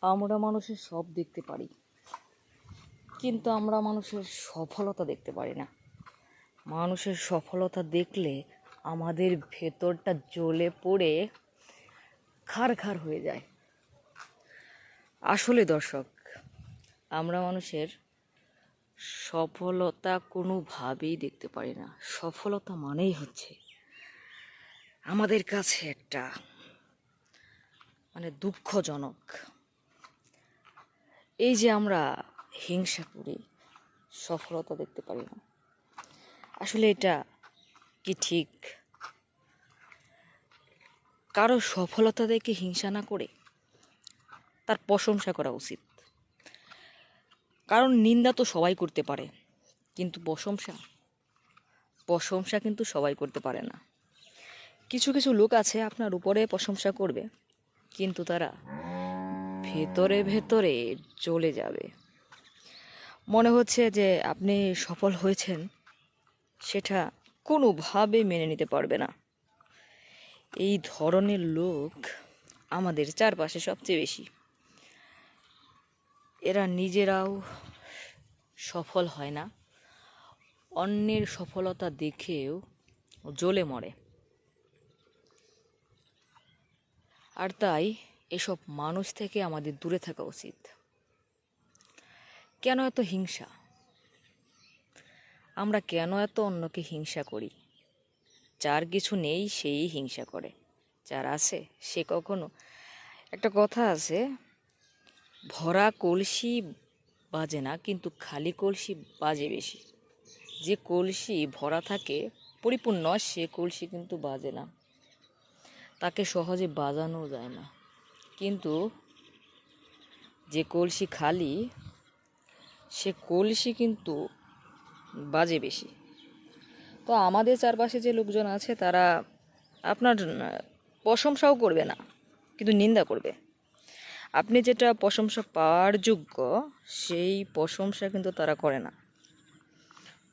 আমরা মানুষের সব দেখতে পারি, কিন্তু আমরা মানুষের সফলতা দেখতে পারি না। মানুষের সফলতা দেখলে আমাদের ভেতরটা জ্বলে পড়ে খার হয়ে যায়। আসলে দর্শক, আমরা মানুষের সফলতা কোনোভাবেই দেখতে পারি না। সফলতা মানেই হচ্ছে আমাদের কাছে একটা দুঃখজনক। এই যে আমরা হিংসা করি, সফলতা দেখতে পারি না। আসলে এটা কি ঠিক? কারো সফলতা দেখে হিংসা না করে তার প্রশংসা করা উচিত। কারণ নিন্দা তো সবাই করতে পারে, কিন্তু প্রশংসা কিন্তু সবাই করতে পারে না। কিছু কিছু লোক আছে আপনার উপরে প্রশংসা করবে, কিন্তু তারা ভেতরে ভেতরে জ্বলে যাবে। মনে হচ্ছে যে আপনি সফল হয়েছেন, সেটা কোনোভাবে মেনে নিতে পারবে না। এই ধরনের লোক আমাদের চারপাশে সবচেয়ে বেশি। এরা নিজেরাও সফল হয় না, অন্যের সফলতা দেখেও জ্বলে মরে। আর তাই এসব মানুষ থেকে আমাদের দূরে থাকা উচিত। কেন এত হিংসা? আমরা কেন এত অন্যকে হিংসা করি? যার কিছু নেই সেই হিংসা করে, যার আছে সে কখনো, একটা কথা আছে, ভরা কলসি বাজে না, কিন্তু খালি কলসি বাজে বেশি। যে কলসি ভরা থাকে, পরিপূর্ণ, সে কলসি কিন্তু বাজে না, তাকে সহজে বাজানো যায় না। কিন্তু যে কলসি খালি, সে কলসি কিন্তু বাজে বেশি। তো আমাদের চারপাশে যে লোকজন আছে তারা আপনার প্রশংসাও করবে না, কিন্তু নিন্দা করবে। আপনি যেটা প্রশংসা পাওয়ার যোগ্য, সেই প্রশংসা কিন্তু তারা করে না,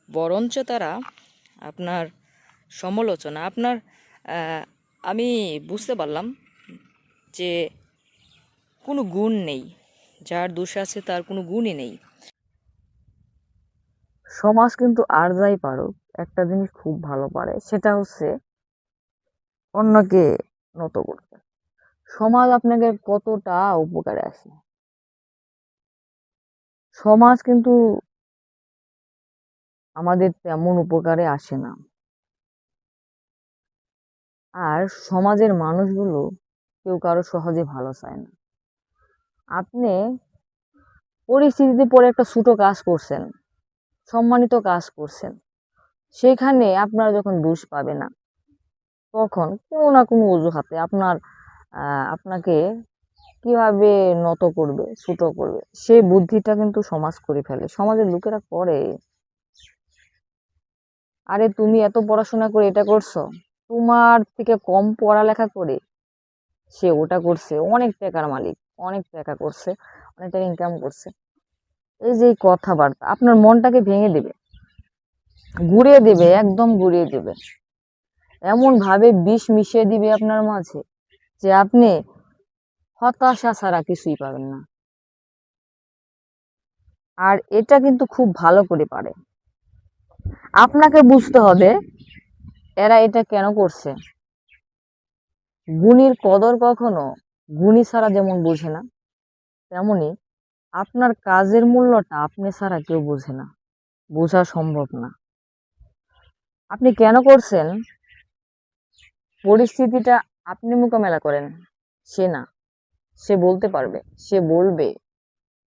বরঞ্চ তারা আপনার সমালোচনা, আমি বুঝতে পারলাম যে কোনো গুণ নেই, যার দোষ আছে তার কোনো গুণই নেই। সমাজ কিন্তু আর যাই পারুক, একটা জিনিস খুব ভালো পারে, সেটা হচ্ছে অন্যকে নত করতে। সমাজ আপনাকে কতটা উপকারে আসে, সমাজ কিন্তু আমাদের তেমন উপকারে আসে না। আর সমাজের মানুষগুলো কেউ কারো সহজে ভালো চায় না। আপনি পরিস্থিতিতে পড়ে একটা ছোট কাজ করছেন, সম্মানিত কাজ করছেন, সেখানে আপনার যখন দোষ পাবে না, তখন কোনো না কোনো অজুহাতে আপনাকে কিভাবে নত করবে, ছোট করবে, সেই বুদ্ধিটা কিন্তু সমাজ করে ফেলে, সমাজের লোকেরা করে। আরে তুমি এত পড়াশোনা করে এটা করছো, তোমার থেকে কম পড়ালেখা করে সে ওটা করছে, অনেক টাকার মালিক, অনেক টাকা করছে, অনেক টাকা ইনকাম করছে। এই যে কথাবার্তা আপনার মনটাকে ভেঙে দেবে, ঘুরিয়ে দেবে, একদম ঘুরিয়ে দেবে, এমন ভাবে বিষ মিশিয়ে দিবে আপনার মাঝে যে আপনি হতাশা ছাড়া কিছুই পাবেন না। আর এটা কিন্তু খুব ভালো করে পারে। আপনাকে বুঝতে হবে এরা এটা কেন করছে। গুণীর কদর কখনো গুণী ছাড়া যেমন বোঝে না, তেমনি আপনার কাজের মূল্যটা আপনি ছাড়া কেউ বোঝে না, বোঝা সম্ভব না। আপনি কেন করছেন, পরিস্থিতিটা আপনি মোকাবেলা করেন, সে না। সে বলতে পারবে, সে বলবে,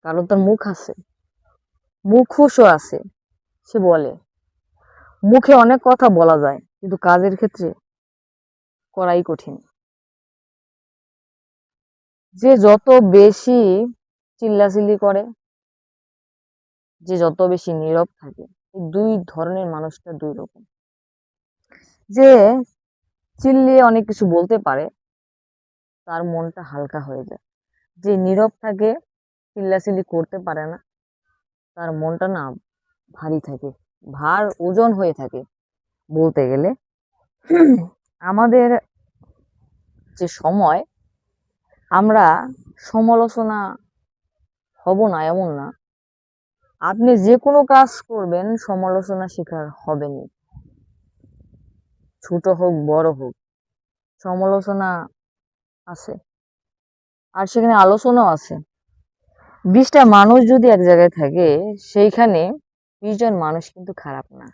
কারণ তার মুখ আছে, মুখোশও আছে, সে বলে। মুখে অনেক কথা বলা যায়, কিন্তু কাজের ক্ষেত্রে করাই কঠিন। যে যত বেশি চিল্লাচিল্লি করে, যে যত বেশি নীরব থাকে, এই দুই ধরনের মানুষটা দুই রকম। যে চিল্লিয়ে অনেক কিছু বলতে পারে, তার মনটা হালকা হয়ে যায়। যে নীরব থাকে, চিল্লাচিল্লি করতে পারে না, তার মনটা না ভারী থাকে, ভার ওজন হয়ে থাকে। বলতে গেলে আমাদের যে সময়, আমরা সমালোচনা হব না এমন না, আপনি যে কোনো কাজ করবেন সমালোচনা শিকার হবেনই, ছোট হোক বড় হোক সমালোচনা আছে, আর সেখানে আলোচনাও আছে। 20টা মানুষ যদি এক জায়গায় থাকে সেইখানে 20 জন মানুষ কিন্তু খারাপ না।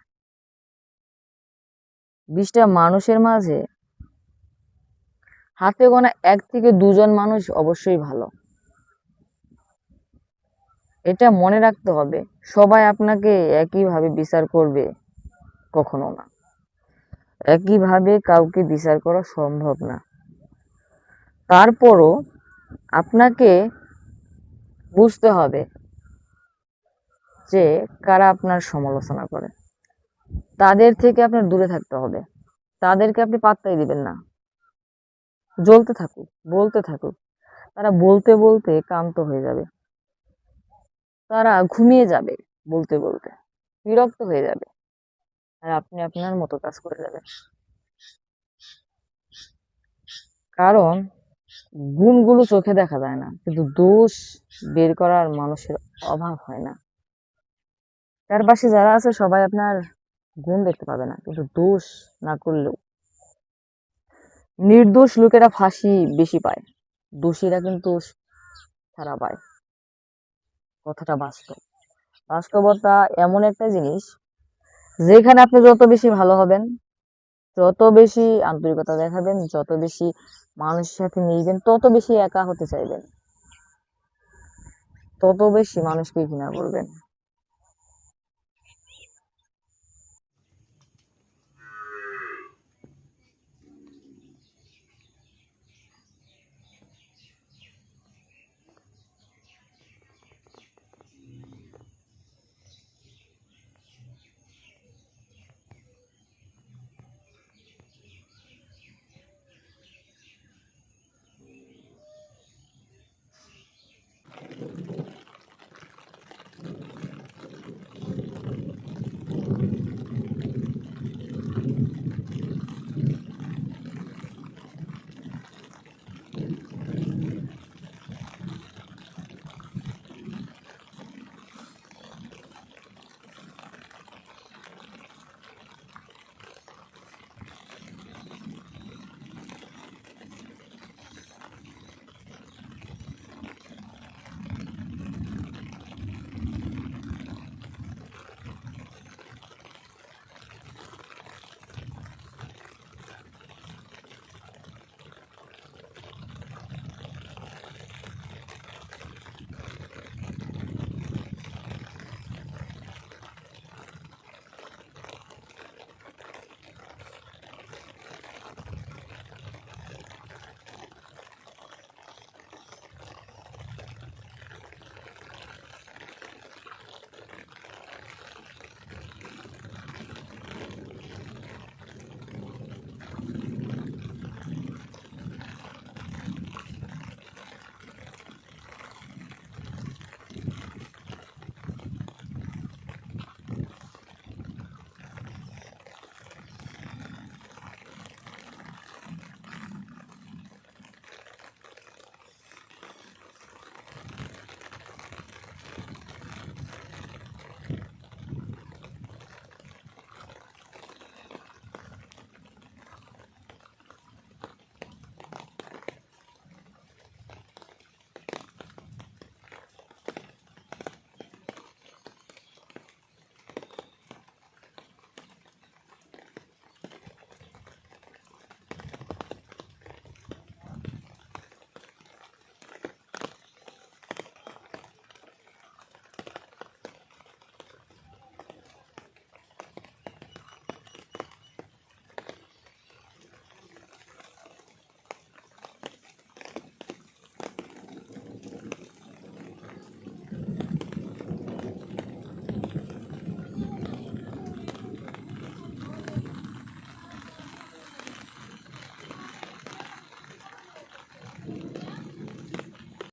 20টা মানুষের মাঝে হাতে গোনা 1 থেকে 2 জন মানুষ অবশ্যই ভালো। এটা মনে রাখতে হবে। সবাই আপনাকে একইভাবে বিচার করবে কখনো না, একইভাবে কাউকে বিচার করা সম্ভব না। তারপরও আপনাকে বুঝতে হবে যে কারা আপনার সমালোচনা করে, তাদের থেকে আপনার দূরে থাকতে হবে। তাদেরকে আপনি পাত্তাই দিবেন না, জ্বলতে থাকুক, বলতে থাকুক। তারা বলতে বলতে ক্লান্ত হয়ে যাবে, তারা ঘুমিয়ে যাবে বলতে বলতে, বিরক্ত হয়ে যাবে, আর আপনি আপনার মতো কাজ করে যাবেন। কারণ গুণগুলো চোখে দেখা যায় না, কিন্তু দোষ বের করার মানুষের অভাব হয় না। তার পাশে যারা আছে সবাই আপনার গুণ দেখতে পাবে না, কিন্তু দোষ না করলেও নির্দোষ লোকেরা ফাঁসি বেশি পায়, দোষীরা কিন্তু ছাড়া পায়। কথাটা বাস্তব। বাস্তবতা এমন একটা জিনিস যেখানে আপনি যত বেশি ভালো হবেন, যত বেশি আন্তরিকতা দেখাবেন, যত বেশি মানুষের সাথে মিশবেন, তত বেশি একা হতে চাইবেন, তত বেশি মানুষকে ঘৃণা করবেন।